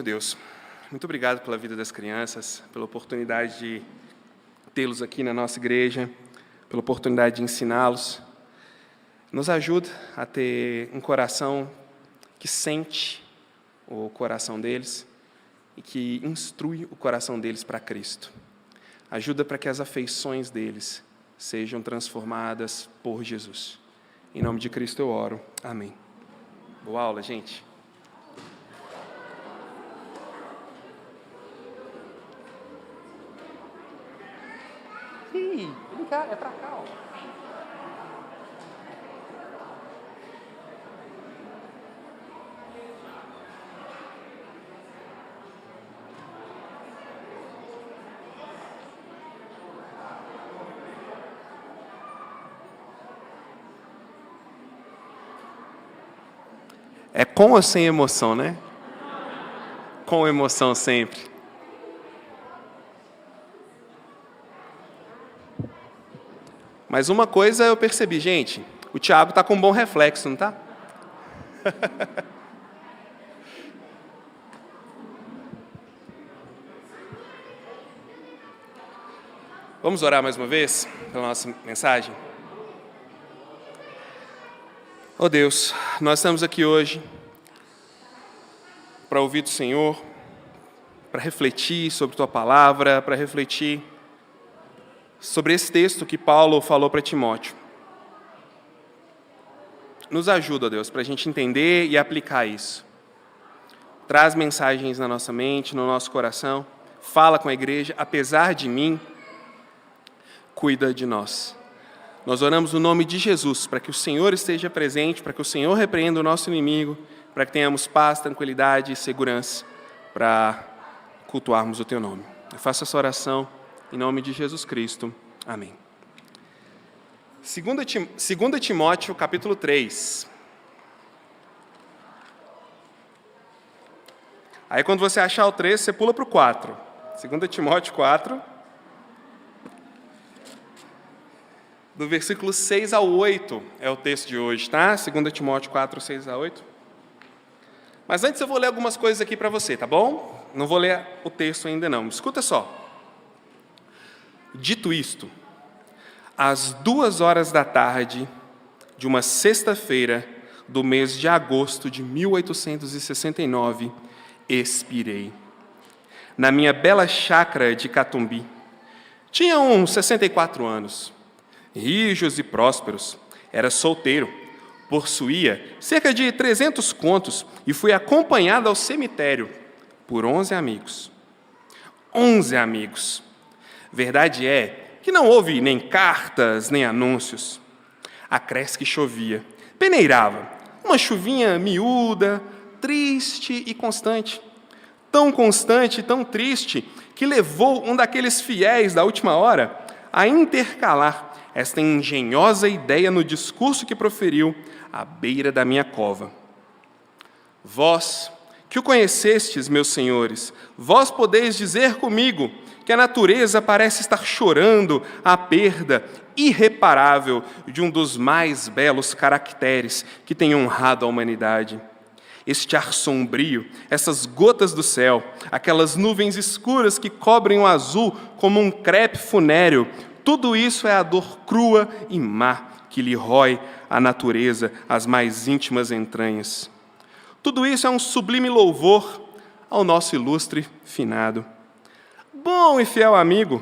Senhor Deus, muito obrigado pela vida das crianças, pela oportunidade de tê-los aqui na nossa igreja, pela oportunidade de ensiná-los. Nos ajuda a ter um coração que sente o coração deles e que instrui o coração deles para Cristo. Ajuda para que as afeições deles sejam transformadas por Jesus. Em nome de Cristo eu oro. Amém. Boa aula, gente. Ih, vem cá, é pra cá, ó. É com ou sem emoção, né? Com emoção sempre. Mas uma coisa eu percebi, gente, o Thiago está com um bom reflexo, não está? Vamos orar mais uma vez pela nossa mensagem? Oh Deus, nós estamos aqui hoje para ouvir do Senhor, para refletir sobre Tua Palavra, para refletir sobre esse texto que Paulo falou para Timóteo. Nos ajuda, Deus, para a gente entender e aplicar isso. Traz mensagens na nossa mente, no nosso coração, fala com a igreja, apesar de mim, cuida de nós. Nós oramos no nome de Jesus, para que o Senhor esteja presente, para que o Senhor repreenda o nosso inimigo, para que tenhamos paz, tranquilidade e segurança para cultuarmos o Teu nome. Eu faço essa oração em nome de Jesus Cristo. Amém. 2 Timóteo, capítulo 3. Aí, quando você achar o 3, você pula para o 4. 2 Timóteo 4. Do versículo 6 ao 8 é o texto de hoje, tá? 2 Timóteo 4, 6 a 8. Mas antes eu vou ler algumas coisas aqui para você, tá bom? Não vou ler o texto ainda não. Escuta só. Dito isto, às 14h de uma sexta-feira do mês de agosto de 1869, expirei. Na minha bela chácara de Catumbi. Tinha uns 64 anos. Rijos e prósperos, era solteiro, possuía cerca de 300 contos e fui acompanhado ao cemitério por 11 amigos. 11 amigos. Verdade é que não houve nem cartas, nem anúncios. Acresce que chovia, peneirava, uma chuvinha miúda, triste e constante. Tão constante e tão triste que levou um daqueles fiéis da última hora a intercalar esta engenhosa ideia no discurso que proferiu à beira da minha cova. Vós, que o conhecestes, meus senhores, vós podeis dizer comigo que a natureza parece estar chorando a perda irreparável de um dos mais belos caracteres que tem honrado a humanidade. Este ar sombrio, essas gotas do céu, aquelas nuvens escuras que cobrem o azul como um crepe funéreo, tudo isso é a dor crua e má que lhe rói a natureza, as mais íntimas entranhas. Tudo isso é um sublime louvor ao nosso ilustre finado. Bom e fiel amigo,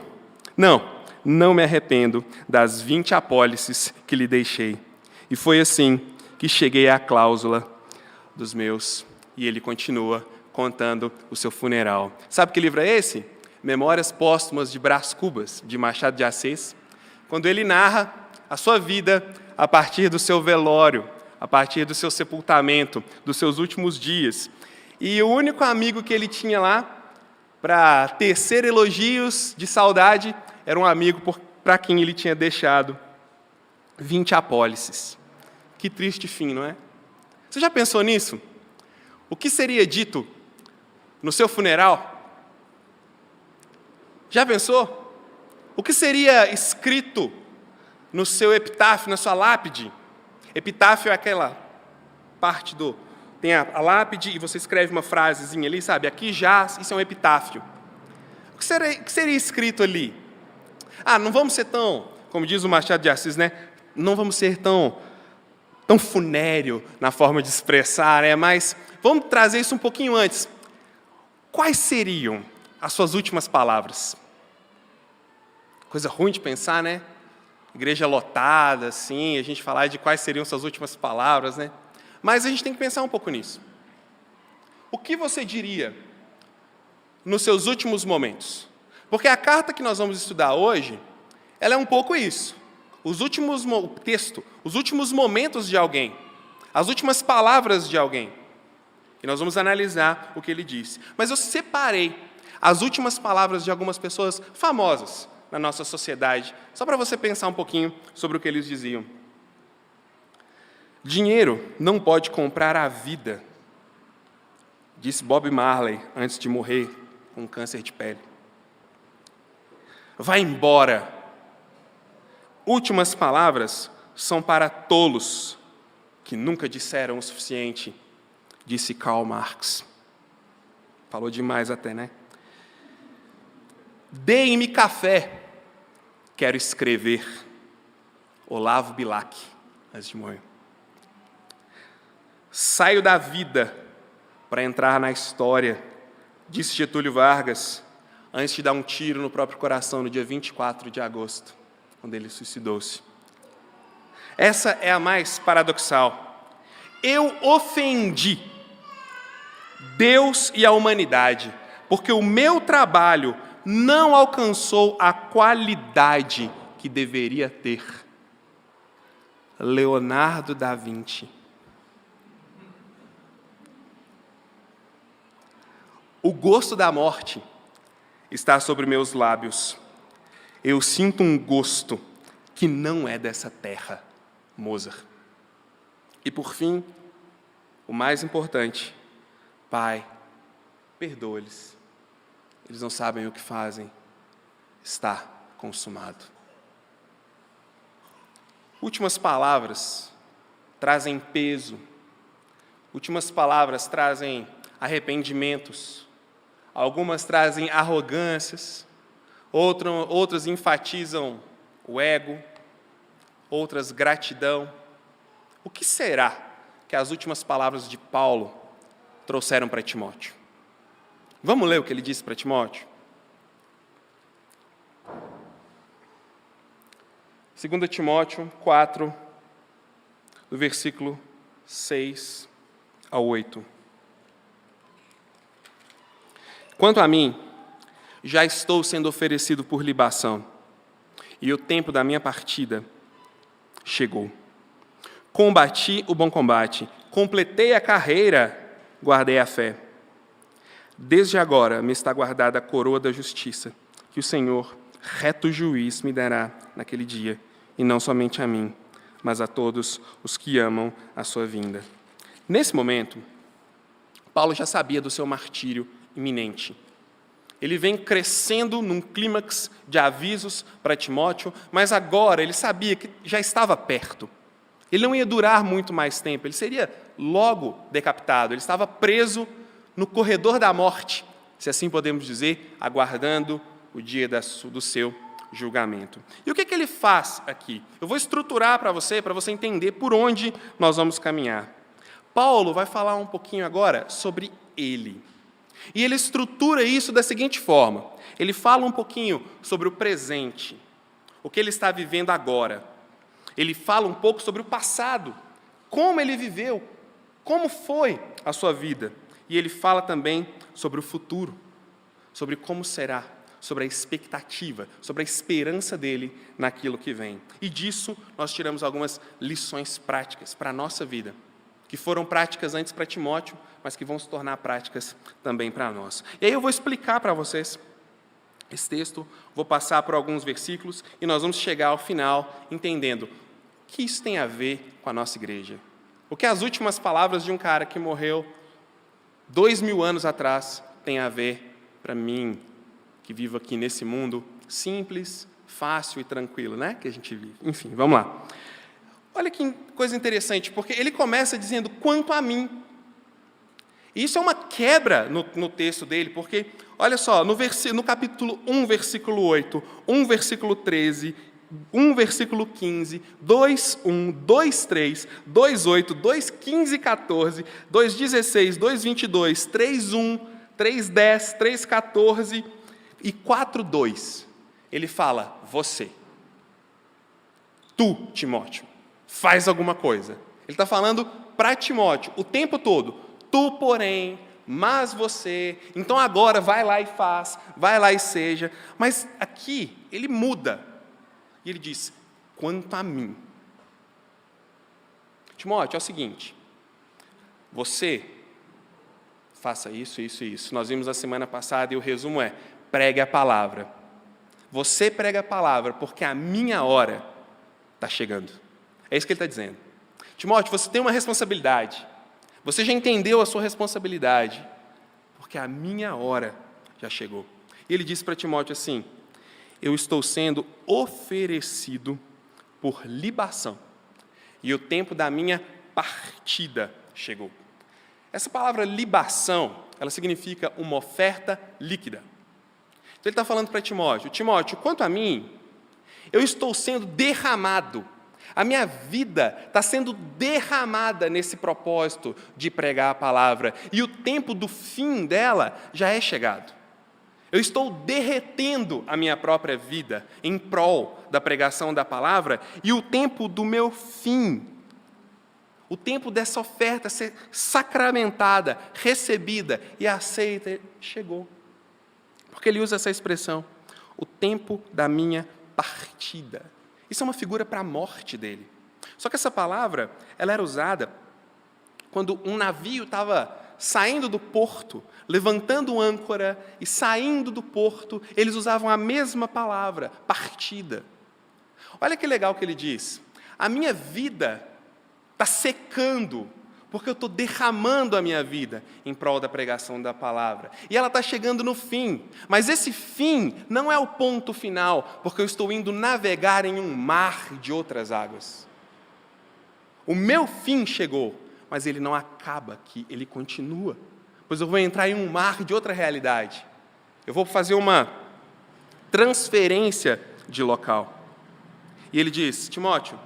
não me arrependo das 20 apólices que lhe deixei. E foi assim que cheguei à cláusula dos meus. E ele continua contando o seu funeral. Sabe que livro é esse? Memórias Póstumas de Brás Cubas, de Machado de Assis, quando ele narra a sua vida a partir do seu velório, a partir do seu sepultamento, dos seus últimos dias. E o único amigo que ele tinha lá, para tecer elogios de saudade, era um amigo para quem ele tinha deixado 20 apólices. Que triste fim, não é? Você já pensou nisso? O que seria dito no seu funeral? Já pensou? O que seria escrito no seu epitáfio, na sua lápide? Epitáfio é aquela parte do tem a lápide e você escreve uma frasezinha ali, sabe? Aqui jaz, isso é um epitáfio. O que seria escrito ali? Não vamos ser tão, como diz o Machado de Assis, né? Não vamos ser tão funéreo na forma de expressar, né? Mas vamos trazer isso um pouquinho antes. Quais seriam as suas últimas palavras? Coisa ruim de pensar, né? Igreja lotada, assim, a gente falar de quais seriam suas últimas palavras, né? Mas a gente tem que pensar um pouco nisso. O que você diria nos seus últimos momentos? Porque a carta que nós vamos estudar hoje, ela é um pouco isso. O texto, os últimos momentos de alguém, as últimas palavras de alguém. E nós vamos analisar o que ele disse. Mas eu separei as últimas palavras de algumas pessoas famosas na nossa sociedade, só para você pensar um pouquinho sobre o que eles diziam. Dinheiro não pode comprar a vida, disse Bob Marley antes de morrer com câncer de pele. Vai embora. Últimas palavras são para tolos que nunca disseram o suficiente, disse Karl Marx. Falou demais até, né? Deem-me café, quero escrever. Olavo Bilac, antes de morrer. Saio da vida para entrar na história, disse Getúlio Vargas, antes de dar um tiro no próprio coração no dia 24 de agosto, quando ele suicidou-se. Essa é a mais paradoxal. Eu ofendi Deus e a humanidade, porque o meu trabalho não alcançou a qualidade que deveria ter. Leonardo da Vinci. O gosto da morte está sobre meus lábios. Eu sinto um gosto que não é dessa terra, Mozart. E por fim, o mais importante, Pai, perdoa-lhes. Eles não sabem o que fazem. Está consumado. Últimas palavras trazem peso. Últimas palavras trazem arrependimentos. Algumas trazem arrogâncias. Outras enfatizam o ego. Outras gratidão. O que será que as últimas palavras de Paulo trouxeram para Timóteo? Vamos ler o que ele disse para Timóteo? 2 Timóteo 4, do versículo 6 ao 8. Quanto a mim, já estou sendo oferecido por libação, e o tempo da minha partida chegou. Combati o bom combate, completei a carreira, guardei a fé. Desde agora me está guardada a coroa da justiça, que o Senhor, reto juiz, me dará naquele dia, e não somente a mim, mas a todos os que amam a sua vinda. Nesse momento, Paulo já sabia do seu martírio iminente. Ele vem crescendo num clímax de avisos para Timóteo, mas agora ele sabia que já estava perto. Ele não ia durar muito mais tempo, ele seria logo decapitado. Ele estava preso no corredor da morte, se assim podemos dizer, aguardando o dia do seu julgamento. E o que ele faz aqui? Eu vou estruturar para você entender por onde nós vamos caminhar. Paulo vai falar um pouquinho agora sobre ele. E ele estrutura isso da seguinte forma. Ele fala um pouquinho sobre o presente, o que ele está vivendo agora. Ele fala um pouco sobre o passado, como ele viveu, como foi a sua vida. E ele fala também sobre o futuro, sobre como será, sobre a expectativa, sobre a esperança dele naquilo que vem. E disso nós tiramos algumas lições práticas para a nossa vida, que foram práticas antes para Timóteo, mas que vão se tornar práticas também para nós. E aí eu vou explicar para vocês esse texto, vou passar por alguns versículos e nós vamos chegar ao final entendendo o que isso tem a ver com a nossa igreja. O que as últimas palavras de um cara que morreu 2000 anos atrás têm a ver para mim, que vivo aqui nesse mundo simples, fácil e tranquilo, né? Que a gente vive. Enfim, vamos lá. Olha que coisa interessante, porque ele começa dizendo, quanto a mim. E isso é uma quebra no texto dele, porque, olha só, no capítulo 1, versículo 8, 1, versículo 13, 1, versículo 15, 2, 1, 2, 3, 2, 8, 2, 15, 14, 2, 16, 2, 22, 3, 1, 3, 10, 3, 14 e 4, 2. Ele fala, você. Tu, Timóteo, faz alguma coisa. Ele está falando para Timóteo o tempo todo. Tu, porém, mas você. Então agora vai lá e faz, vai lá e seja. Mas aqui ele muda. E ele diz, quanto a mim. Timóteo, é o seguinte. Você faça isso, isso e isso. Nós vimos a semana passada e o resumo é, pregue a palavra. Você prega a palavra, porque a minha hora está chegando. É isso que ele está dizendo. Timóteo, você tem uma responsabilidade. Você já entendeu a sua responsabilidade, porque a minha hora já chegou. E ele disse para Timóteo assim, eu estou sendo oferecido por libação, e o tempo da minha partida chegou. Essa palavra libação, ela significa uma oferta líquida. Então ele está falando para Timóteo, Timóteo, quanto a mim, eu estou sendo derramado, a minha vida está sendo derramada nesse propósito de pregar a palavra, e o tempo do fim dela já é chegado. Eu estou derretendo a minha própria vida em prol da pregação da palavra, e o tempo do meu fim, o tempo dessa oferta ser sacramentada, recebida e aceita, chegou. Porque ele usa essa expressão, o tempo da minha partida. Isso é uma figura para a morte dele. Só que essa palavra, ela era usada quando um navio estava saindo do porto, levantando âncora e saindo do porto, eles usavam a mesma palavra, partida. Olha que legal que ele diz, a minha vida está secando, porque eu estou derramando a minha vida em prol da pregação da palavra. E ela está chegando no fim, mas esse fim não é o ponto final, porque eu estou indo navegar em um mar de outras águas. O meu fim chegou, mas ele não acaba aqui, ele continua. Pois eu vou entrar em um mar de outra realidade. Eu vou fazer uma transferência de local. E ele diz, Timóteo,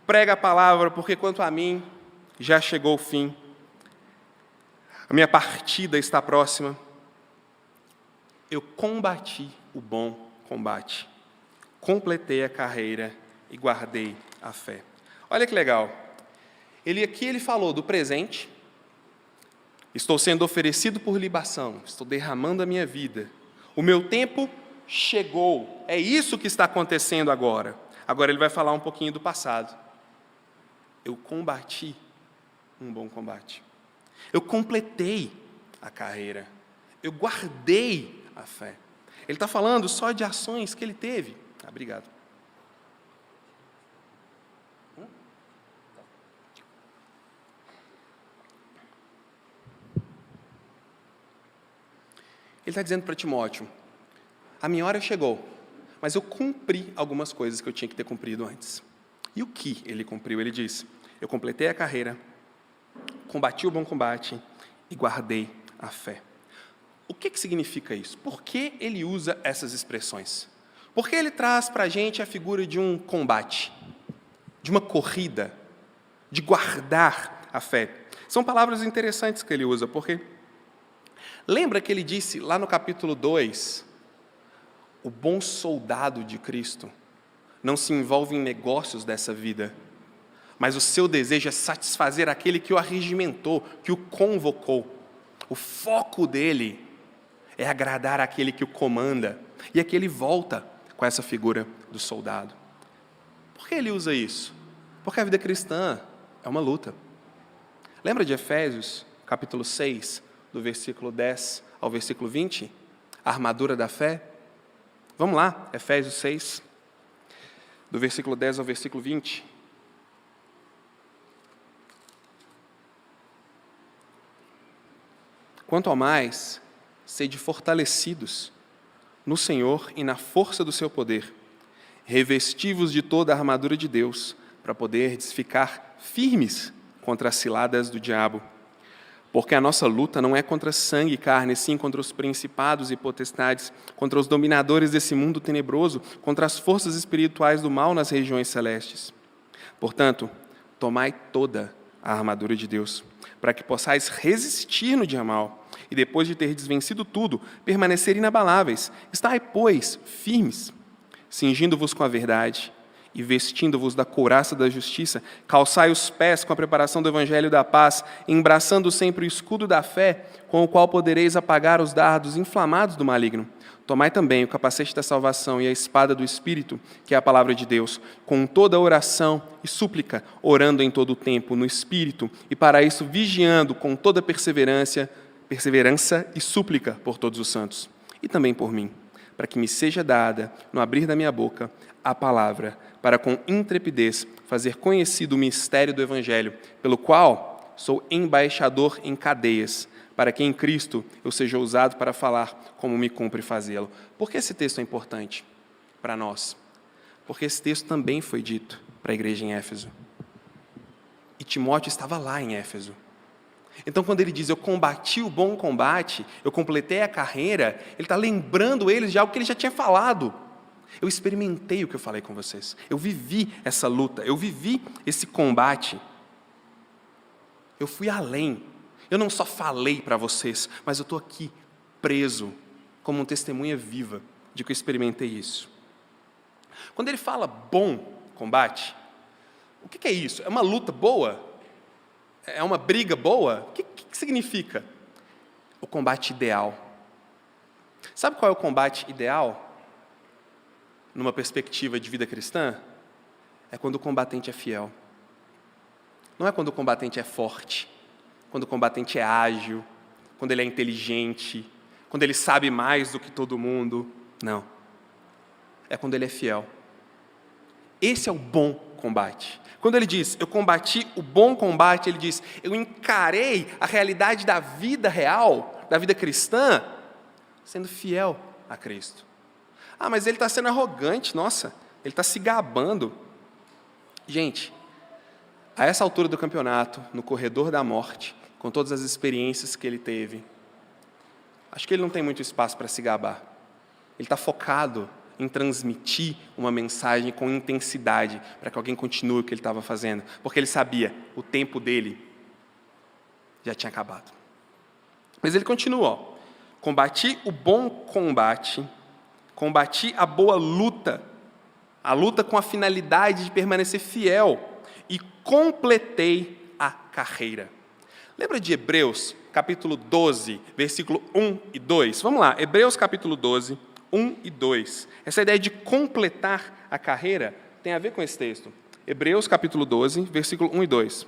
prega a palavra, porque quanto a mim, já chegou o fim. A minha partida está próxima. Eu combati o bom combate. Completei a carreira e guardei a fé. Olha que legal. Aqui ele falou do presente. Estou sendo oferecido por libação. Estou derramando a minha vida. O meu tempo chegou. É isso que está acontecendo agora. Agora ele vai falar um pouquinho do passado. Eu combati um bom combate. Eu completei a carreira. Eu guardei a fé. Ele está falando só de ações que ele teve. Obrigado. Ele está dizendo para Timóteo, a minha hora chegou, mas eu cumpri algumas coisas que eu tinha que ter cumprido antes. E o que ele cumpriu? Ele diz, eu completei a carreira, combati o bom combate e guardei a fé. O que significa isso? Por que ele usa essas expressões? Porque ele traz para a gente a figura de um combate, de uma corrida, de guardar a fé. São palavras interessantes que ele usa, porque lembra que ele disse lá no capítulo 2, o bom soldado de Cristo não se envolve em negócios dessa vida, mas o seu desejo é satisfazer aquele que o arregimentou, que o convocou. O foco dele é agradar aquele que o comanda. E aqui ele volta com essa figura do soldado. Por que ele usa isso? Porque a vida cristã é uma luta. Lembra de Efésios, capítulo 6, do versículo 10 ao versículo 20? A armadura da fé? Vamos lá, Efésios 6, do versículo 10 ao versículo 20. Quanto ao mais, sede fortalecidos no Senhor e na força do seu poder, revesti-vos de toda a armadura de Deus, para poderdes ficar firmes contra as ciladas do diabo. Porque a nossa luta não é contra sangue e carne, sim contra os principados e potestades, contra os dominadores desse mundo tenebroso, contra as forças espirituais do mal nas regiões celestes. Portanto, tomai toda a armadura de Deus, para que possais resistir no dia mal, e depois de ter desvencido tudo, permanecer inabaláveis. Estai, pois, firmes, cingindo-vos com a verdade, e vestindo-vos da couraça da justiça, calçai os pés com a preparação do evangelho da paz, embraçando sempre o escudo da fé, com o qual podereis apagar os dardos inflamados do maligno. Tomai também o capacete da salvação e a espada do Espírito, que é a palavra de Deus, com toda oração e súplica, orando em todo o tempo no Espírito, e para isso vigiando com toda perseverança e súplica por todos os santos, e também por mim, para que me seja dada, no abrir da minha boca, a palavra, para com intrepidez fazer conhecido o mistério do Evangelho, pelo qual sou embaixador em cadeias, para que em Cristo eu seja usado para falar como me cumpre fazê-lo. Por que esse texto é importante para nós? Porque esse texto também foi dito para a igreja em Éfeso. E Timóteo estava lá em Éfeso. Então, quando ele diz, eu combati o bom combate, eu completei a carreira, ele está lembrando eles de algo que ele já tinha falado. Eu experimentei o que eu falei com vocês. Eu vivi essa luta, eu vivi esse combate. Eu fui além. Eu não só falei para vocês, mas eu estou aqui, preso, como uma testemunha viva de que eu experimentei isso. Quando ele fala bom combate, o que é isso? É uma luta boa? É uma briga boa? O que significa? O combate ideal. Sabe qual é o combate ideal? Numa perspectiva de vida cristã? É quando o combatente é fiel. Não é quando o combatente é forte, quando o combatente é ágil, quando ele é inteligente, quando ele sabe mais do que todo mundo. Não. É quando ele é fiel. Esse é o bom combate. Quando ele diz, eu combati o bom combate, ele diz, eu encarei a realidade da vida real, da vida cristã, sendo fiel a Cristo. Ah, mas ele está sendo arrogante, nossa, ele está se gabando. Gente, a essa altura do campeonato, no corredor da morte, com todas as experiências que ele teve, acho que ele não tem muito espaço para se gabar. Ele está focado em transmitir uma mensagem com intensidade, para que alguém continue o que ele estava fazendo, porque ele sabia, o tempo dele já tinha acabado. Mas ele continua, ó, combati o bom combate, combati a boa luta, a luta com a finalidade de permanecer fiel, e completei a carreira. Lembra de Hebreus, capítulo 12, versículo 1 e 2? Vamos lá, Hebreus, capítulo 12, 1 e 2. Essa ideia de completar a carreira tem a ver com esse texto. Hebreus, capítulo 12, versículo 1 e 2.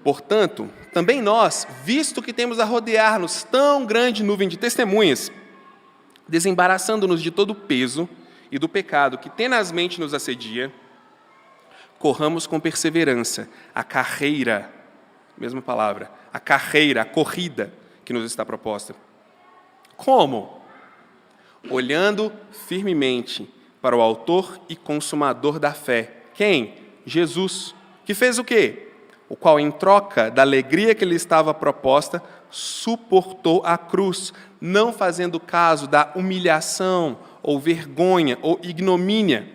Portanto, também nós, visto que temos a rodear-nos tão grande nuvem de testemunhas, desembaraçando-nos de todo o peso e do pecado que tenazmente nos assedia, corramos com perseverança a carreira, mesma palavra, a carreira, a corrida que nos está proposta. Como? Olhando firmemente para o autor e consumador da fé. Quem? Jesus, que fez o quê? O qual, em troca da alegria que lhe estava proposta, suportou a cruz, não fazendo caso da humilhação, ou vergonha, ou ignomínia,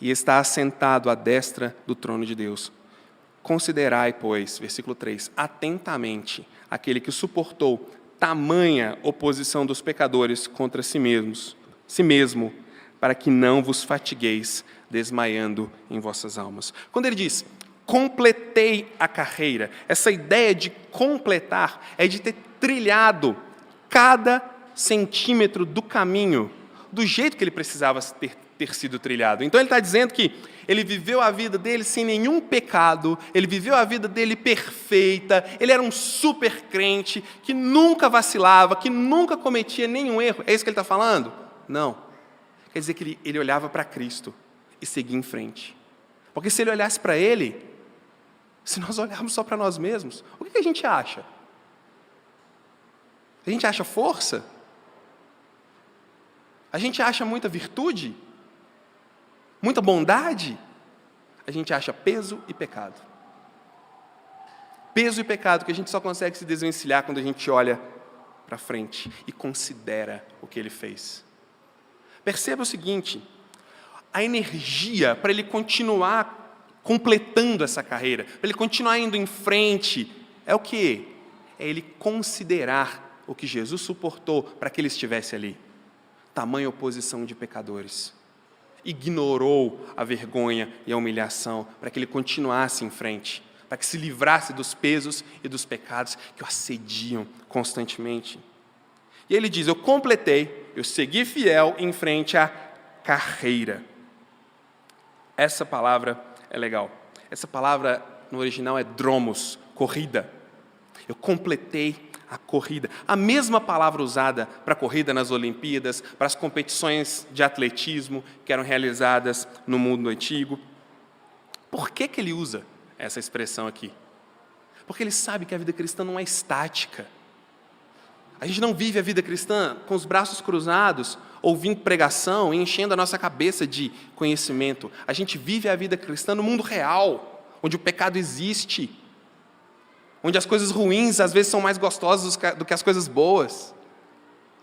e está assentado à destra do trono de Deus. Considerai, pois, versículo 3, atentamente aquele que suportou tamanha oposição dos pecadores contra si mesmo, para que não vos fatigueis, desmaiando em vossas almas. Quando ele diz, completei a carreira, essa ideia de completar é de ter trilhado cada centímetro do caminho, do jeito que ele precisava ter sido trilhado. Então ele está dizendo que ele viveu a vida dele sem nenhum pecado, ele viveu a vida dele perfeita, ele era um super crente, que nunca vacilava, que nunca cometia nenhum erro. É isso que ele está falando? Não. Quer dizer que ele olhava para Cristo e seguia em frente. Porque se ele olhasse para ele, se nós olharmos só para nós mesmos, o que a gente acha? A gente acha força? A gente acha muita virtude? Muita bondade? A gente acha peso e pecado. Peso e pecado que a gente só consegue se desvencilhar quando a gente olha para frente e considera o que ele fez. Perceba o seguinte, a energia para ele continuar completando essa carreira, para ele continuar indo em frente, é o quê? É ele considerar o que Jesus suportou para que ele estivesse ali. Tamanha oposição de pecadores. Ignorou a vergonha e a humilhação para que ele continuasse em frente, para que se livrasse dos pesos e dos pecados que o assediam constantemente. E ele diz, eu completei, eu segui fiel em frente à carreira. Essa palavra é legal. Essa palavra no original é dromos, corrida. Eu completei a corrida. A mesma palavra usada para a corrida nas Olimpíadas, para as competições de atletismo que eram realizadas no mundo antigo. Por que ele usa essa expressão aqui? Porque ele sabe que a vida cristã não é estática. A gente não vive a vida cristã com os braços cruzados, ouvindo pregação e enchendo a nossa cabeça de conhecimento. A gente vive a vida cristã no mundo real, onde o pecado existe, onde as coisas ruins às vezes são mais gostosas do que as coisas boas,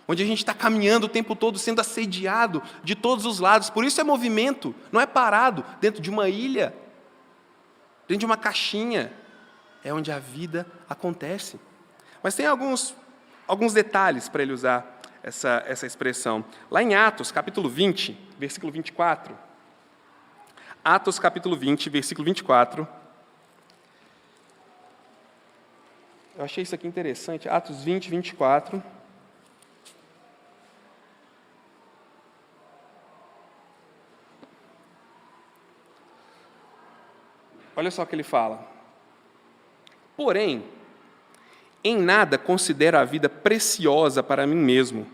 onde a gente está caminhando o tempo todo sendo assediado de todos os lados. Por isso é movimento, não é parado dentro de uma ilha, dentro de uma caixinha. É onde a vida acontece. Mas tem alguns detalhes para ele usar essa expressão. Lá em Atos, capítulo 20, versículo 24. Atos, capítulo 20, versículo 24. Eu achei isso aqui interessante. Atos 20, 24. Olha só o que ele fala. Porém, em nada considero a vida preciosa para mim mesmo,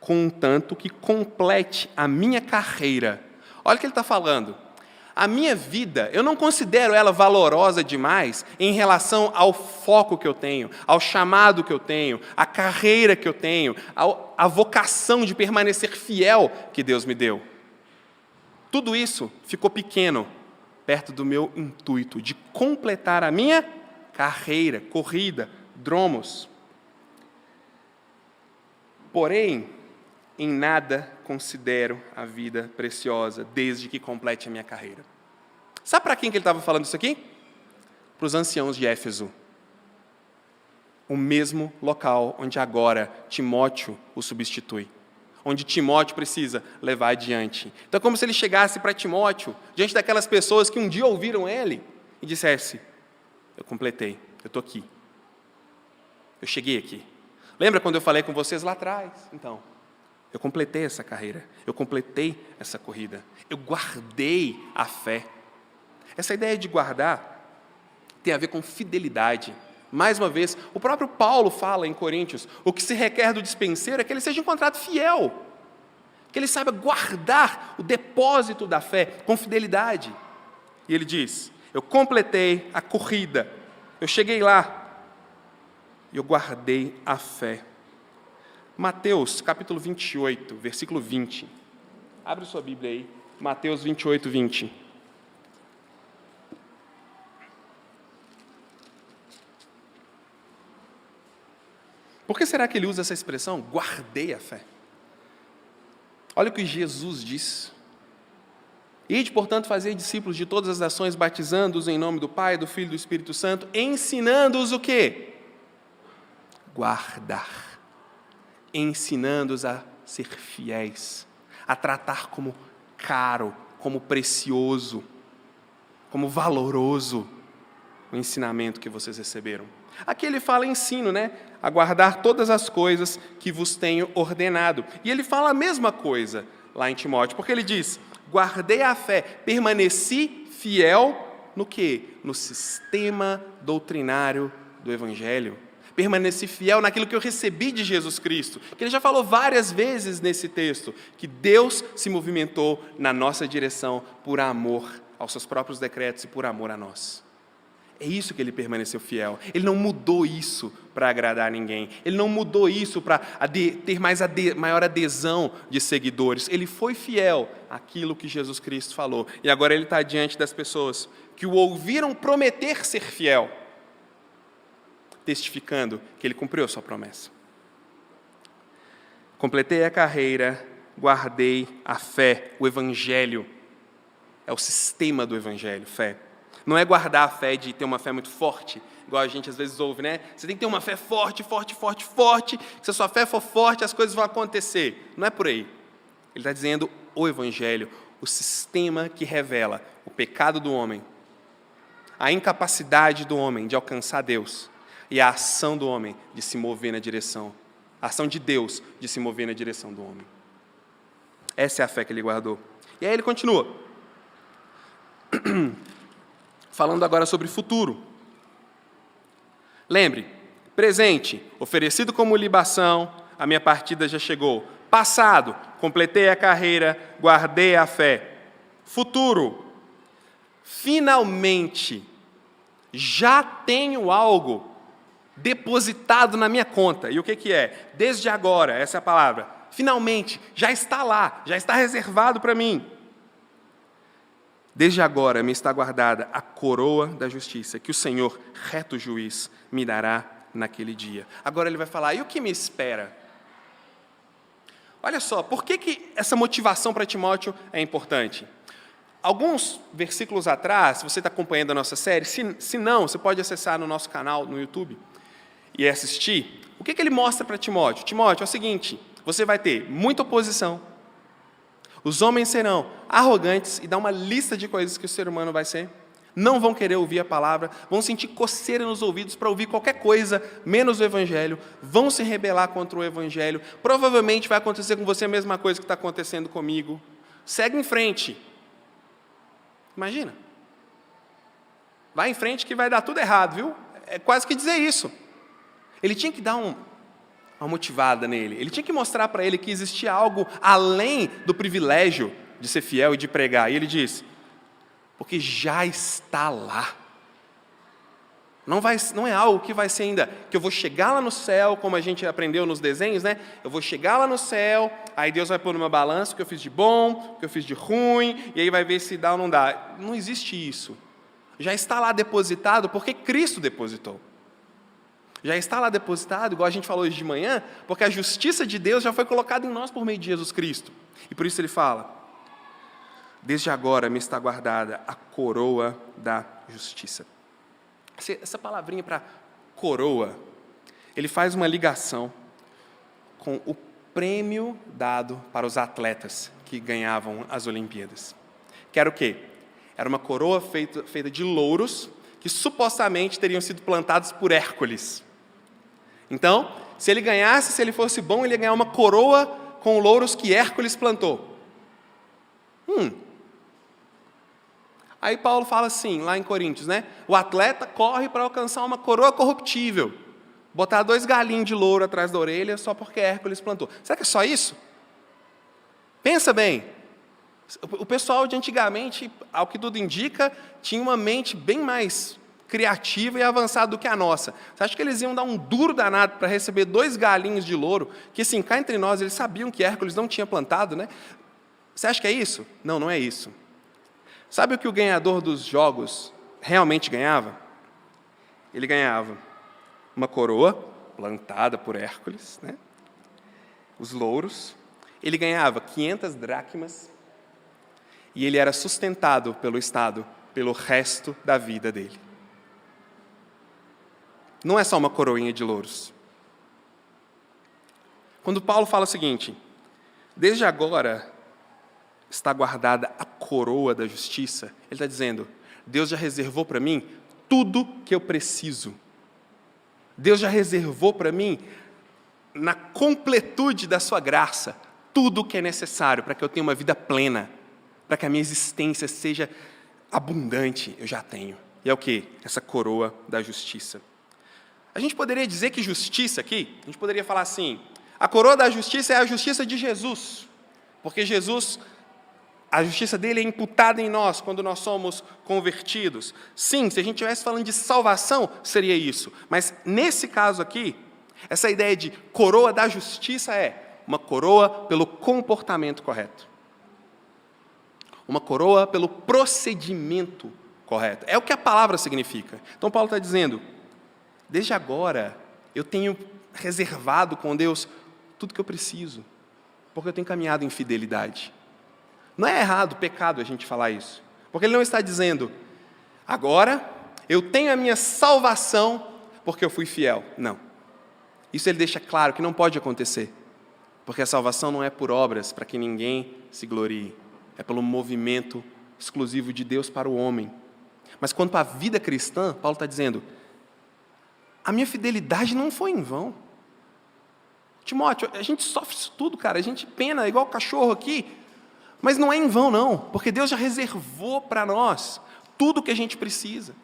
contanto que complete a minha carreira. Olha o que ele está falando. A minha vida, eu não considero ela valorosa demais em relação ao foco que eu tenho, ao chamado que eu tenho, à carreira que eu tenho, à vocação de permanecer fiel que Deus me deu. Tudo isso ficou pequeno perto do meu intuito de completar a minha carreira, corrida, dromos. Porém, em nada considero a vida preciosa, desde que complete a minha carreira. Sabe para quem que ele estava falando isso aqui? Para os anciãos de Éfeso. O mesmo local onde agora Timóteo o substitui. Onde Timóteo precisa levar adiante. Então é como se ele chegasse para Timóteo, diante daquelas pessoas que um dia ouviram ele, e dissesse, eu completei, eu estou aqui. Eu cheguei aqui. Lembra quando eu falei com vocês lá atrás? Então, eu completei essa carreira, eu completei essa corrida, eu guardei a fé. Essa ideia de guardar tem a ver com fidelidade. Mais uma vez, o próprio Paulo fala em Coríntios, o que se requer do dispenseiro é que ele seja encontrado fiel, que ele saiba guardar o depósito da fé com fidelidade. E ele diz, eu completei a corrida, eu cheguei lá, e eu guardei a fé. Mateus, capítulo 28, versículo 20. Abre sua Bíblia aí, Mateus 28, 20. Por que será que ele usa essa expressão? Guardei a fé. Olha o que Jesus diz. Ide, portanto, fazer discípulos de todas as nações, batizando-os em nome do Pai, do Filho e do Espírito Santo, ensinando-os o quê? Guardar. Ensinando-os a ser fiéis, a tratar como caro, como precioso, como valoroso o ensinamento que vocês receberam. Aqui ele fala ensino, né? A guardar todas as coisas que vos tenho ordenado. E ele fala a mesma coisa lá em Timóteo, porque ele diz, guardei a fé, permaneci fiel no quê? No sistema doutrinário do Evangelho. Permaneci fiel naquilo que eu recebi de Jesus Cristo, que ele já falou várias vezes nesse texto, que Deus se movimentou na nossa direção por amor aos seus próprios decretos e por amor a nós. É isso que ele permaneceu fiel. Ele não mudou isso para agradar ninguém. Ele não mudou isso para ter maior adesão de seguidores. Ele foi fiel àquilo que Jesus Cristo falou. E agora ele está diante das pessoas que o ouviram prometer ser fiel. testificando que ele cumpriu a sua promessa. Completei a carreira, guardei a fé, o evangelho. É o sistema do evangelho, fé. Não é guardar a fé de ter uma fé muito forte, igual a gente às vezes ouve, né? Você tem que ter uma fé forte, forte, forte, forte. Se a sua fé for forte, as coisas vão acontecer. Não é por aí. Ele está dizendo o evangelho, o sistema que revela o pecado do homem, a incapacidade do homem de alcançar Deus e a ação do homem de se mover na direção, a ação de Deus de se mover na direção do homem. Essa é a fé que ele guardou. E aí ele continua, falando agora sobre futuro. Lembre, presente, oferecido como libação, a minha partida já chegou. Passado, completei a carreira, guardei a fé. Futuro, finalmente, já tenho algo depositado na minha conta. E o que é? Desde agora, essa é a palavra. Finalmente, já está lá, já está reservado para mim. Desde agora me está guardada a coroa da justiça, que o Senhor, reto juiz, me dará naquele dia. Agora ele vai falar, e o que me espera? Olha só, por que essa motivação para Timóteo é importante? Alguns versículos atrás, se você está acompanhando a nossa série, se não, você pode acessar no nosso canal no YouTube e assistir. O que ele mostra para Timóteo? Timóteo, é o seguinte, você vai ter muita oposição, os homens serão arrogantes, e dá uma lista de coisas que o ser humano vai ser, não vão querer ouvir a palavra, vão sentir coceira nos ouvidos para ouvir qualquer coisa, menos o Evangelho, vão se rebelar contra o Evangelho, provavelmente vai acontecer com você a mesma coisa que está acontecendo comigo. Segue em frente. Imagina. Vai em frente que vai dar tudo errado, viu? É quase que dizer isso. Ele tinha que dar uma motivada nele. Ele tinha que mostrar para ele que existia algo além do privilégio de ser fiel e de pregar. E ele diz, porque já está lá. Não é algo que vai ser ainda, que eu vou chegar lá no céu, como a gente aprendeu nos desenhos, né? Eu vou chegar lá no céu, aí Deus vai pôr no meu balanço o que eu fiz de bom, o que eu fiz de ruim, e aí vai ver se dá ou não dá. Não existe isso. Já está lá depositado porque Cristo depositou. Já está lá depositado, igual a gente falou hoje de manhã, porque a justiça de Deus já foi colocada em nós por meio de Jesus Cristo. E por isso ele fala, desde agora me está guardada a coroa da justiça. Essa palavrinha para coroa, ele faz uma ligação com o prêmio dado para os atletas que ganhavam as Olimpíadas. Que era o quê? Era uma coroa feita de louros que supostamente teriam sido plantados por Hércules. Então, se ele ganhasse, se ele fosse bom, ele ia ganhar uma coroa com louros que Hércules plantou. Aí Paulo fala assim, lá em Coríntios, né? O atleta corre para alcançar uma coroa corruptível. Botar 2 galinhos de louro atrás da orelha só porque Hércules plantou. Será que é só isso? Pensa bem. O pessoal de antigamente, ao que tudo indica, tinha uma mente bem mais criativa e avançada do que a nossa. Você acha que eles iam dar um duro danado para receber 2 galinhos de louro, que assim, cá entre nós, eles sabiam que Hércules não tinha plantado, né? Você acha que é isso? Não, não é isso. Sabe o que o ganhador dos jogos realmente ganhava? Ele ganhava uma coroa plantada por Hércules, né? Os louros. Ele ganhava 500 dracmas e ele era sustentado pelo Estado pelo resto da vida dele. Não é só uma coroinha de louros. Quando Paulo fala o seguinte, desde agora está guardada a coroa da justiça, ele está dizendo, Deus já reservou para mim tudo que eu preciso. Deus já reservou para mim, na completude da sua graça, tudo o que é necessário para que eu tenha uma vida plena, para que a minha existência seja abundante, eu já tenho. E é o quê? Essa coroa da justiça. A gente poderia dizer que justiça aqui, a gente poderia falar assim, a coroa da justiça é a justiça de Jesus, porque Jesus, a justiça dele é imputada em nós quando nós somos convertidos. Sim, se a gente estivesse falando de salvação, seria isso. Mas nesse caso aqui, essa ideia de coroa da justiça é uma coroa pelo comportamento correto. Uma coroa pelo procedimento correto. É o que a palavra significa. Então Paulo está dizendo, Desde agora, eu tenho reservado com Deus tudo que eu preciso, porque eu tenho caminhado em fidelidade. Não é errado, pecado a gente falar isso, porque Ele não está dizendo, agora eu tenho a minha salvação porque eu fui fiel. Não. Isso Ele deixa claro que não pode acontecer, porque a salvação não é por obras para que ninguém se glorie, é pelo movimento exclusivo de Deus para o homem. Mas quanto à vida cristã, Paulo está dizendo, a minha fidelidade não foi em vão. Timóteo, a gente sofre isso tudo, cara, a gente pena igual cachorro aqui, mas não é em vão não, porque Deus já reservou para nós tudo o que a gente precisa,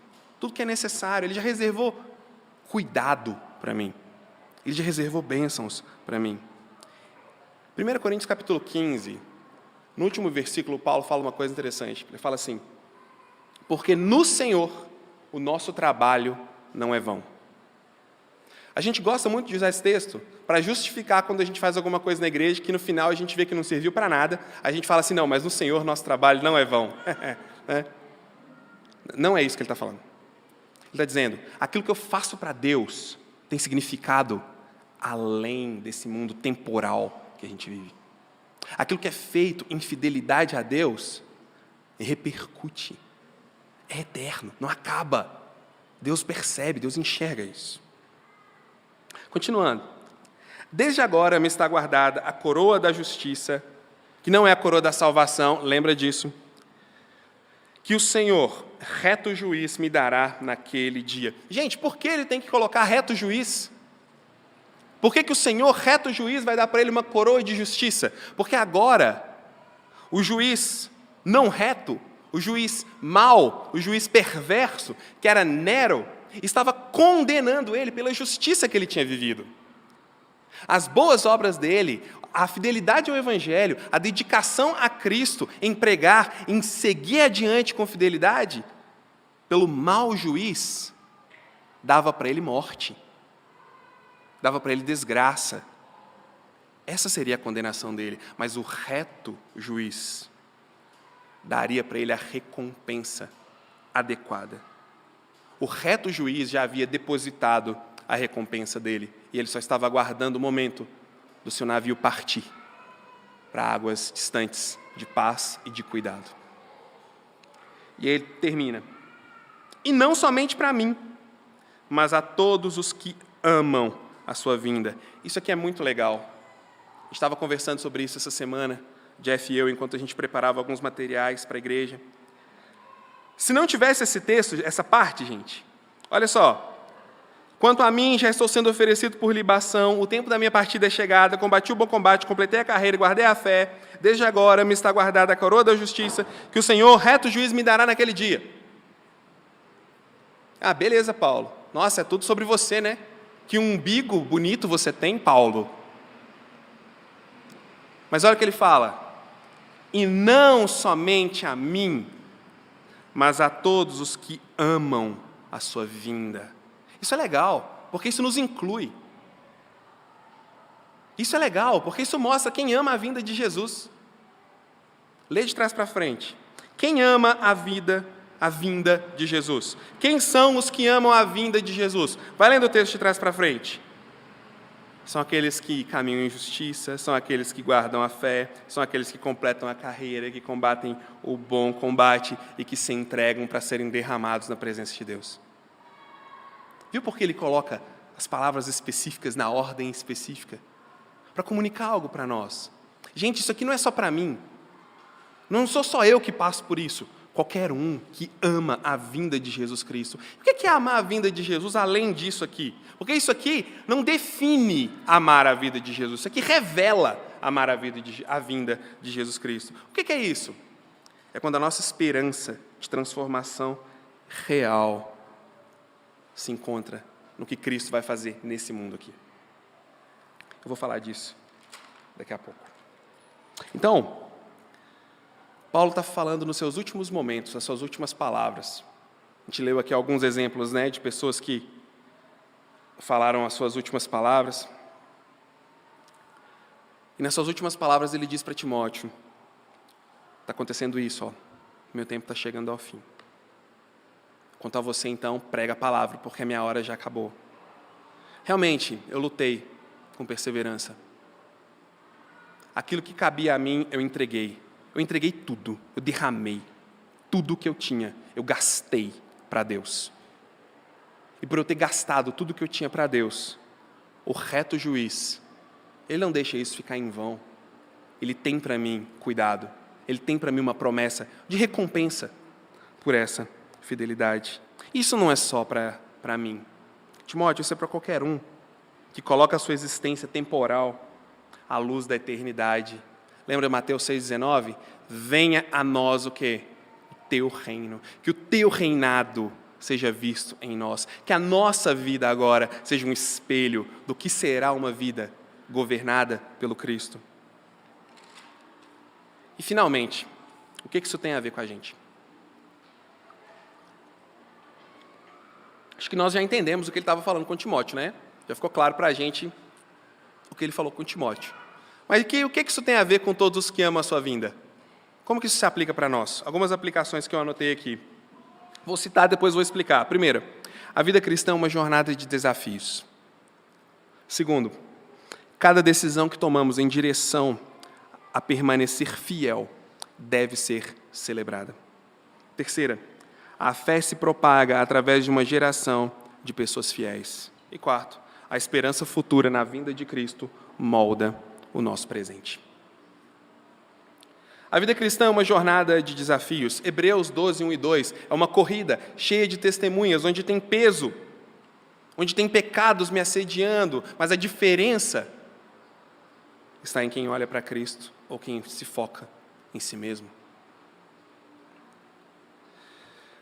tudo que é necessário, Ele já reservou cuidado para mim, Ele já reservou bênçãos para mim. 1 Coríntios capítulo 15, no último versículo, Paulo fala uma coisa interessante, ele fala assim, porque no Senhor o nosso trabalho não é vão. A gente gosta muito de usar esse texto para justificar quando a gente faz alguma coisa na igreja que no final a gente vê que não serviu para nada, a gente fala assim, não, mas no Senhor nosso trabalho não é vão. Não é isso que ele está falando. Ele está dizendo, aquilo que eu faço para Deus tem significado além desse mundo temporal que a gente vive. Aquilo que é feito em fidelidade a Deus repercute, é eterno, não acaba. Deus percebe, Deus enxerga isso. Continuando. Desde agora me está guardada a coroa da justiça, que não é a coroa da salvação, lembra disso, que o Senhor, reto juiz, me dará naquele dia. Gente, por que ele tem que colocar reto juiz? Por que o Senhor, reto juiz, vai dar para ele uma coroa de justiça? Porque agora, o juiz não reto, o juiz mau, o juiz perverso, que era Nero, estava condenando ele pela justiça que ele tinha vivido. As boas obras dele, a fidelidade ao Evangelho, a dedicação a Cristo, em pregar, em seguir adiante com fidelidade, pelo mau juiz, dava para ele morte, dava para ele desgraça. Essa seria a condenação dele, mas o reto juiz daria para ele a recompensa adequada. O reto juiz já havia depositado a recompensa dele, e ele só estava aguardando o momento do seu navio partir para águas distantes de paz e de cuidado. E ele termina, e não somente para mim, mas a todos os que amam a sua vinda. Isso aqui é muito legal. A gente estava conversando sobre isso essa semana, Jeff e eu, enquanto a gente preparava alguns materiais para a igreja. Se não tivesse esse texto, essa parte, gente, olha só. Quanto a mim, já estou sendo oferecido por libação, o tempo da minha partida é chegada, combati o bom combate, completei a carreira, guardei a fé, desde agora me está guardada a coroa da justiça, que o Senhor, reto juiz, me dará naquele dia. Ah, beleza, Paulo. Nossa, é tudo sobre você, né? Que umbigo bonito você tem, Paulo. Mas olha o que ele fala. E não somente a mim, mas a todos os que amam a sua vinda. Isso é legal, porque isso nos inclui. Isso é legal, porque isso mostra quem ama a vinda de Jesus. Lê de trás para frente. Quem ama a vinda de Jesus? Quem são os que amam a vinda de Jesus? Vai lendo o texto de trás para frente. São aqueles que caminham em justiça, são aqueles que guardam a fé, são aqueles que completam a carreira, que combatem o bom combate e que se entregam para serem derramados na presença de Deus. Viu por que ele coloca as palavras específicas na ordem específica? Para comunicar algo para nós. Gente, isso aqui não é só para mim. Não sou só eu que passo por isso. Qualquer um que ama a vinda de Jesus Cristo. O que é amar a vinda de Jesus além disso aqui? Porque isso aqui não define amar a vida de Jesus. Isso aqui revela amar a vinda de Jesus Cristo. O que é isso? É quando a nossa esperança de transformação real se encontra no que Cristo vai fazer nesse mundo aqui. Eu vou falar disso daqui a pouco. Então, Paulo está falando nos seus últimos momentos, nas suas últimas palavras. A gente leu aqui alguns exemplos, de pessoas que falaram as suas últimas palavras. E nas suas últimas palavras ele diz para Timóteo, está acontecendo isso, meu tempo está chegando ao fim. Quanto a você, então, prega a palavra, porque a minha hora já acabou. Realmente, eu lutei com perseverança. Aquilo que cabia a mim, eu entreguei. Eu entreguei tudo, eu derramei. Tudo que eu tinha, eu gastei para Deus. E por eu ter gastado tudo que eu tinha para Deus, o reto juiz, ele não deixa isso ficar em vão. Ele tem para mim cuidado. Ele tem para mim uma promessa de recompensa por essa fidelidade. Isso não é só para mim. Timóteo, isso é para qualquer um que coloca a sua existência temporal à luz da eternidade. Lembra Mateus 6,19? Venha a nós o quê? O teu reino. Que o teu reinado seja visto em nós. Que a nossa vida agora seja um espelho do que será uma vida governada pelo Cristo. E, finalmente, o que isso tem a ver com a gente? Acho que nós já entendemos o que ele estava falando com Timóteo, né? Já ficou claro para a gente o que ele falou com Timóteo. Mas o que isso tem a ver com todos os que amam a sua vinda? Como que isso se aplica para nós? Algumas aplicações que eu anotei aqui. Vou citar, depois vou explicar. Primeiro, a vida cristã é uma jornada de desafios. Segundo, cada decisão que tomamos em direção a permanecer fiel deve ser celebrada. Terceira, a fé se propaga através de uma geração de pessoas fiéis. E quarto, a esperança futura na vinda de Cristo molda o nosso presente. A vida cristã é uma jornada de desafios. Hebreus 12, 1 e 2 é uma corrida cheia de testemunhas, onde tem peso, onde tem pecados me assediando, mas a diferença está em quem olha para Cristo ou quem se foca em si mesmo.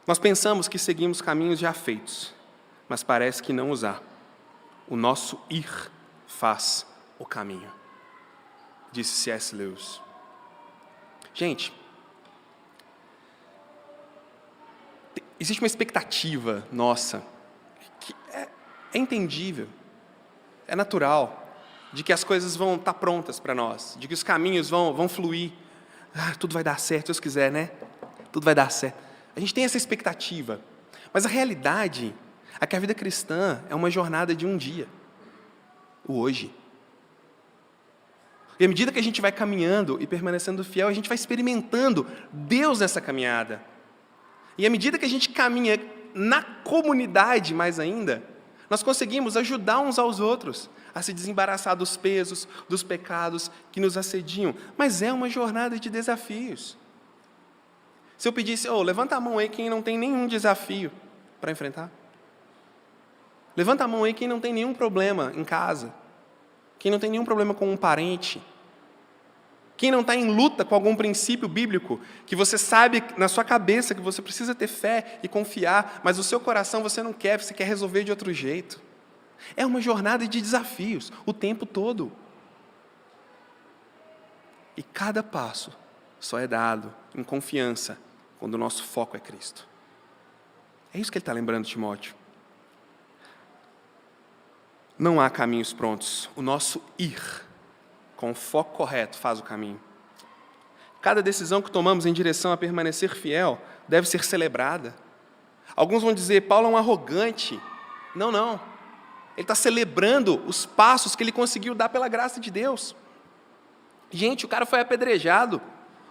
Nós pensamos que seguimos caminhos já feitos, mas parece que não os há. O nosso ir faz o caminho, disse C.S. Lewis. Gente, existe uma expectativa nossa, que é entendível, é natural, de que as coisas vão estar prontas para nós, de que os caminhos vão fluir. Tudo vai dar certo, se Deus quiser, né? Tudo vai dar certo. A gente tem essa expectativa, mas a realidade é que a vida cristã é uma jornada de um dia, o hoje. E à medida que a gente vai caminhando e permanecendo fiel, a gente vai experimentando Deus nessa caminhada. E à medida que a gente caminha na comunidade mais ainda, nós conseguimos ajudar uns aos outros a se desembaraçar dos pesos, dos pecados que nos assediam. Mas é uma jornada de desafios. Se eu pedisse, levanta a mão aí quem não tem nenhum desafio para enfrentar. Levanta a mão aí quem não tem nenhum problema em casa. Quem não tem nenhum problema com um parente. Quem não está em luta com algum princípio bíblico, que você sabe na sua cabeça que você precisa ter fé e confiar, mas o seu coração você não quer, você quer resolver de outro jeito. É uma jornada de desafios, o tempo todo. E cada passo só é dado em confiança quando o nosso foco é Cristo. É isso que ele está lembrando, Timóteo. Não há caminhos prontos. O nosso ir, com o foco correto, faz o caminho. Cada decisão que tomamos em direção a permanecer fiel deve ser celebrada. Alguns vão dizer, Paulo é um arrogante. Não. Ele está celebrando os passos que ele conseguiu dar pela graça de Deus. Gente, o cara foi apedrejado,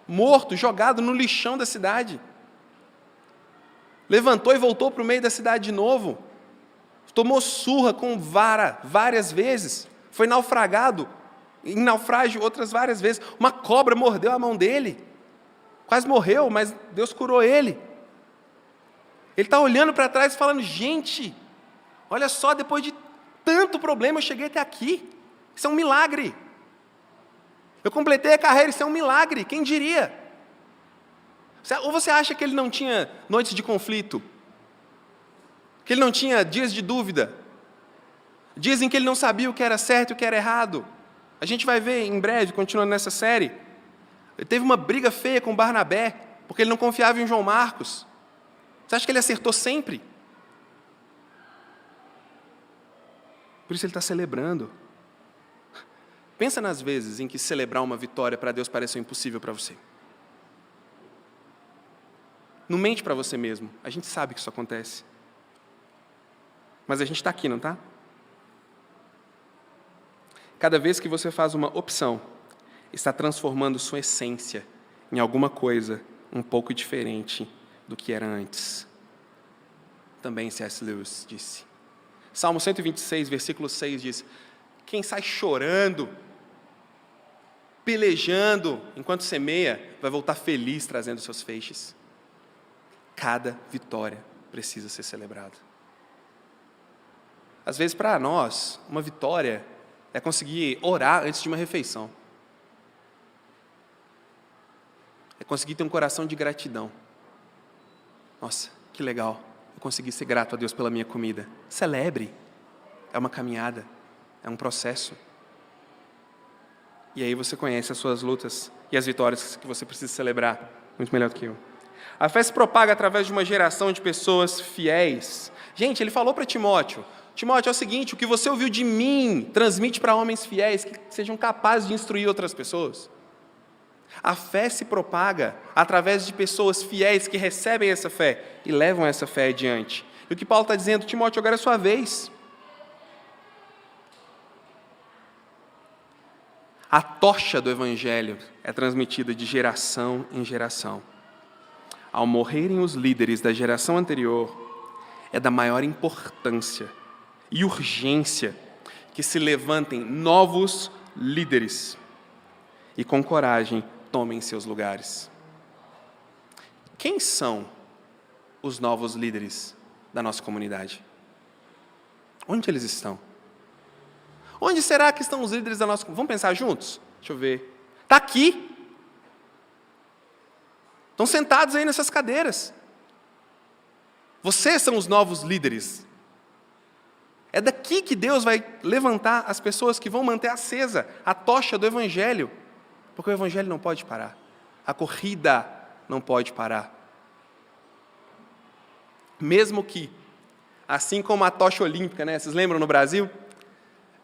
morto, jogado no lixão da cidade. Levantou e voltou para o meio da cidade de novo. Tomou surra com vara várias vezes. Foi naufragado, em naufrágio outras várias vezes. Uma cobra mordeu a mão dele. Quase morreu, mas Deus curou ele. Ele está olhando para trás e falando, gente, olha só, depois de tanto problema eu cheguei até aqui. Isso é um milagre. Eu completei a carreira, isso é um milagre, quem diria? Ou você acha que ele não tinha noites de conflito? Que ele não tinha dias de dúvida? Dias em que ele não sabia o que era certo e o que era errado? A gente vai ver em breve, continuando nessa série. Ele teve uma briga feia com Barnabé, porque ele não confiava em João Marcos. Você acha que ele acertou sempre? Por isso ele está celebrando. Pensa nas vezes em que celebrar uma vitória para Deus pareceu impossível para você. Não mente para você mesmo. A gente sabe que isso acontece. Mas a gente está aqui, não está? Cada vez que você faz uma opção, está transformando sua essência em alguma coisa um pouco diferente do que era antes. Também C.S. Lewis disse. Salmo 126, versículo 6 diz: quem sai chorando, pelejando, enquanto semeia, vai voltar feliz trazendo seus feixes. Cada vitória precisa ser celebrada. Às vezes, para nós, uma vitória é conseguir orar antes de uma refeição. É conseguir ter um coração de gratidão. Nossa, que legal, eu consegui ser grato a Deus pela minha comida. Celebre. É uma caminhada, é um processo. E aí você conhece as suas lutas e as vitórias que você precisa celebrar, muito melhor do que eu. A fé se propaga através de uma geração de pessoas fiéis. Gente, ele falou para Timóteo, Timóteo, é o seguinte, o que você ouviu de mim, transmite para homens fiéis que sejam capazes de instruir outras pessoas. A fé se propaga através de pessoas fiéis que recebem essa fé e levam essa fé adiante. E o que Paulo está dizendo, Timóteo, agora é a sua vez. A tocha do Evangelho é transmitida de geração em geração. Ao morrerem os líderes da geração anterior, é da maior importância e urgência que se levantem novos líderes e com coragem tomem seus lugares. Quem são os novos líderes da nossa comunidade? Onde eles estão? Onde será que estão os líderes da nossa comunidade? Vamos pensar juntos? Deixa eu ver. Está aqui. Estão sentados aí nessas cadeiras. Vocês são os novos líderes. É daqui que Deus vai levantar as pessoas que vão manter acesa a tocha do Evangelho. Porque o Evangelho não pode parar. A corrida não pode parar. Mesmo que, assim como a tocha olímpica, né? Vocês lembram no Brasil?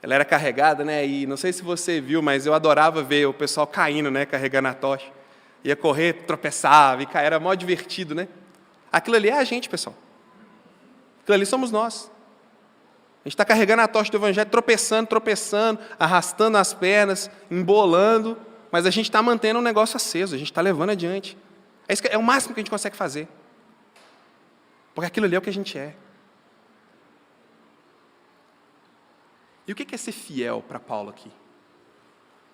Ela era carregada, né? E não sei se você viu, mas eu adorava ver o pessoal caindo, né? Carregando a tocha. Ia correr, tropeçava, e caía, era mó divertido, né? Aquilo ali é a gente, pessoal. Aquilo ali somos nós. A gente está carregando a tocha do Evangelho, tropeçando, arrastando as pernas, embolando, mas a gente está mantendo um negócio aceso, a gente está levando adiante. É o máximo que a gente consegue fazer. Porque aquilo ali é o que a gente é. E o que é ser fiel para Paulo aqui?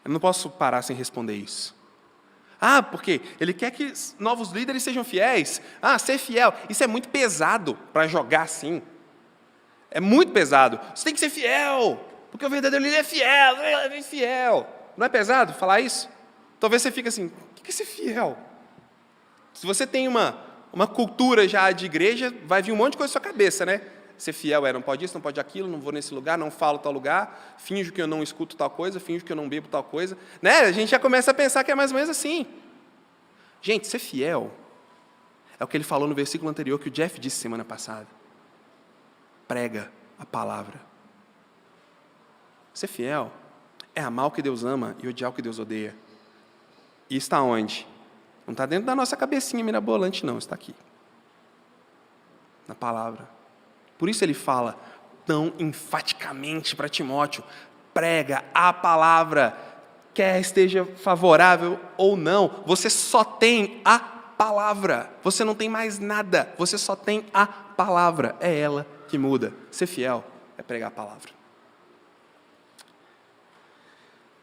Eu não posso parar sem responder isso. Porque ele quer que novos líderes sejam fiéis. Ser fiel, isso é muito pesado para jogar assim. É muito pesado. Você tem que ser fiel, porque o verdadeiro líder é fiel. Não é pesado falar isso? Talvez você fique assim, o que é ser fiel? Se você tem uma cultura já de igreja, vai vir um monte de coisa na sua cabeça, né? Ser fiel não pode isso, não pode aquilo, não vou nesse lugar, não falo tal lugar, finjo que eu não escuto tal coisa, finjo que eu não bebo tal coisa. Né? A gente já começa a pensar que é mais ou menos assim. Gente, ser fiel é o que ele falou no versículo anterior, que o Jeff disse semana passada. Prega a palavra. Ser fiel é amar o que Deus ama e odiar o que Deus odeia. E está onde? Não está dentro da nossa cabecinha mirabolante, não, está aqui. Na palavra. Por isso ele fala tão enfaticamente para Timóteo, prega a palavra, quer esteja favorável ou não, você só tem a palavra, você não tem mais nada, você só tem a palavra, é ela que muda. Ser fiel é pregar a palavra.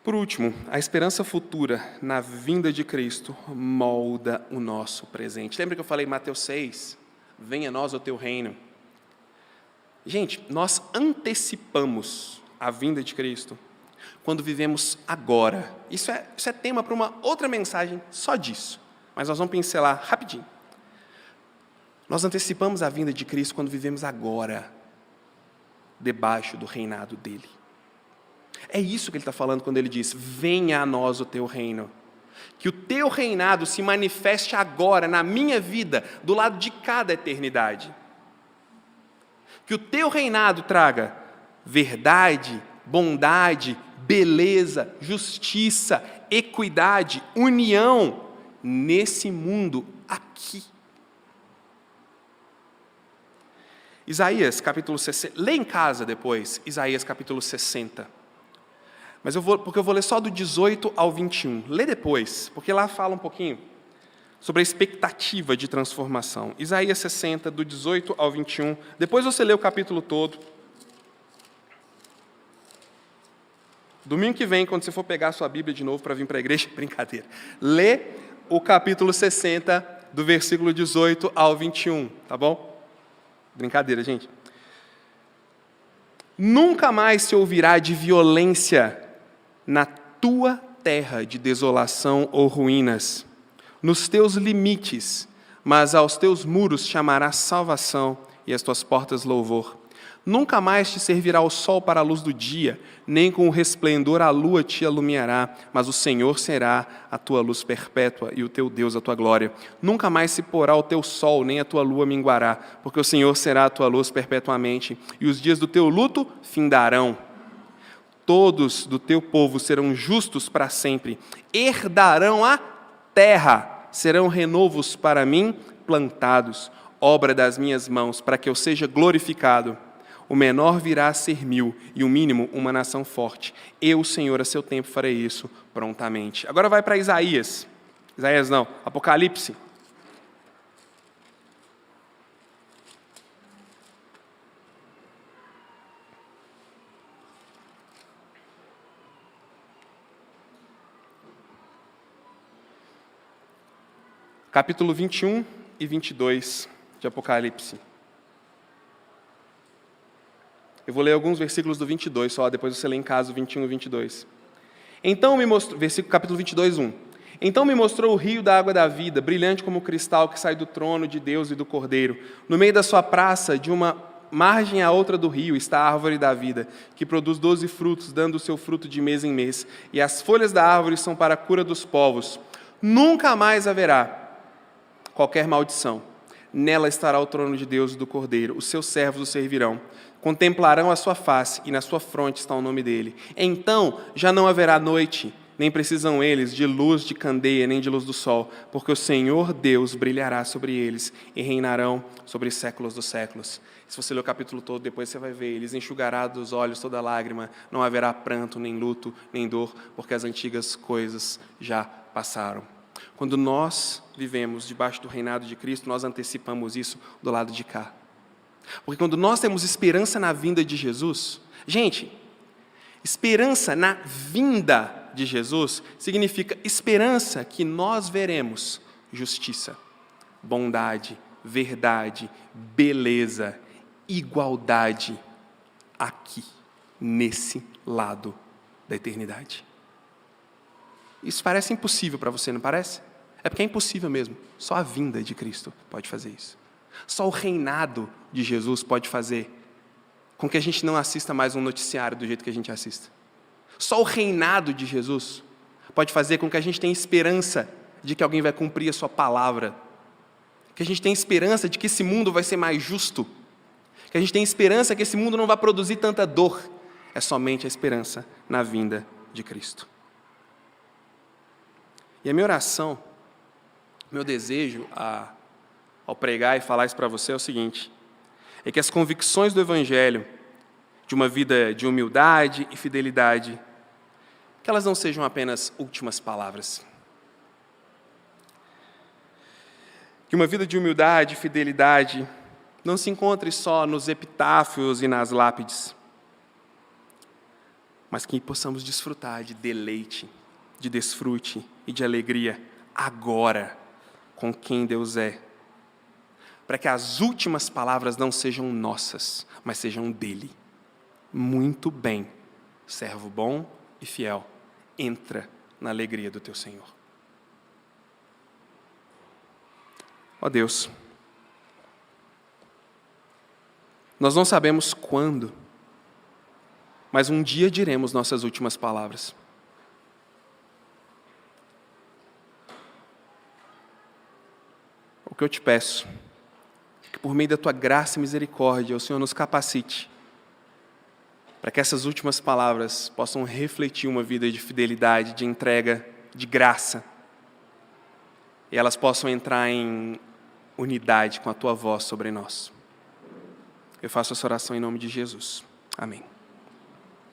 Por último, a esperança futura na vinda de Cristo molda o nosso presente. Lembra que eu falei em Mateus 6? Venha a nós o teu reino. Gente, nós antecipamos a vinda de Cristo quando vivemos agora. Isso é tema para uma outra mensagem só disso, mas nós vamos pincelar rapidinho. Nós antecipamos a vinda de Cristo quando vivemos agora, debaixo do reinado dele. É isso que ele está falando quando ele diz, venha a nós o teu reino. Que o teu reinado se manifeste agora, na minha vida, do lado de cada eternidade. Que o teu reinado traga verdade, bondade, beleza, justiça, equidade, união nesse mundo aqui. Isaías capítulo 60, lê em casa depois, Isaías capítulo 60. Mas porque eu vou ler só do 18 ao 21. Lê depois, porque lá fala um pouquinho sobre a expectativa de transformação. Isaías 60, do 18 ao 21. Depois você lê o capítulo todo. Domingo que vem, quando você for pegar a sua Bíblia de novo para vir para a igreja, brincadeira. Lê o capítulo 60, do versículo 18 ao 21, tá bom? Brincadeira, gente. Nunca mais se ouvirá de violência na tua terra de desolação ou ruínas, nos teus limites, mas aos teus muros chamarás salvação e às tuas portas louvor. Nunca mais te servirá o sol para a luz do dia, nem com o resplendor a lua te iluminará, mas o Senhor será a tua luz perpétua e o teu Deus a tua glória. Nunca mais se porá o teu sol, nem a tua lua minguará, porque o Senhor será a tua luz perpetuamente, e os dias do teu luto findarão. Todos do teu povo serão justos para sempre, herdarão a terra, serão renovos para mim plantados, obra das minhas mãos, para que eu seja glorificado. O menor virá a ser 1000, e o mínimo uma nação forte. Eu, Senhor, a seu tempo farei isso prontamente. Agora vai para Isaías. Isaías não, Apocalipse. Capítulo 21 e 22 de Apocalipse. Eu vou ler alguns versículos do 22 só, depois você lê em casa o 21 e 22. Então me mostrou, capítulo 22, 1. Então me mostrou o rio da água da vida, brilhante como o cristal que sai do trono de Deus e do Cordeiro. No meio da sua praça, de uma margem à outra do rio, está a árvore da vida, que produz 12 frutos, dando o seu fruto de mês em mês. E as folhas da árvore são para a cura dos povos. Nunca mais haverá qualquer maldição. Nela estará o trono de Deus e do Cordeiro. Os seus servos o servirão. Contemplarão a sua face, e na sua fronte está o nome dele. Então já não haverá noite, nem precisam eles de luz de candeia, nem de luz do sol, porque o Senhor Deus brilhará sobre eles, e reinarão sobre os séculos dos séculos. Se você ler o capítulo todo, depois você vai ver, eles enxugará dos olhos toda lágrima, não haverá pranto, nem luto, nem dor, porque as antigas coisas já passaram. Quando nós vivemos debaixo do reinado de Cristo, nós antecipamos isso do lado de cá. Porque quando nós temos esperança na vinda de Jesus, gente, esperança na vinda de Jesus significa esperança que nós veremos justiça, bondade, verdade, beleza, igualdade aqui, nesse lado da eternidade. Isso parece impossível para você, não parece? É porque é impossível mesmo. Só a vinda de Cristo pode fazer isso. Só o reinado de Jesus pode fazer com que a gente não assista mais um noticiário do jeito que a gente assiste. Só o reinado de Jesus pode fazer com que a gente tenha esperança de que alguém vai cumprir a sua palavra. Que a gente tenha esperança de que esse mundo vai ser mais justo. Que a gente tenha esperança que esse mundo não vai produzir tanta dor. É somente a esperança na vinda de Cristo. E a minha oração, meu desejo ao pregar e falar isso para você é o seguinte: é que as convicções do Evangelho, de uma vida de humildade e fidelidade, que elas não sejam apenas últimas palavras. Que uma vida de humildade e fidelidade não se encontre só nos epitáfios e nas lápides, mas que possamos desfrutar de deleite, de desfrute e de alegria agora com quem Deus é, para que as últimas palavras não sejam nossas, mas sejam dele. Muito bem, servo bom e fiel, entra na alegria do teu Senhor. Ó Deus, nós não sabemos quando, mas um dia diremos nossas últimas palavras. O que eu te peço, que por meio da tua graça e misericórdia, o Senhor nos capacite, para que essas últimas palavras possam refletir uma vida de fidelidade, de entrega, de graça, e elas possam entrar em unidade com a tua voz sobre nós. Eu faço essa oração em nome de Jesus. Amém.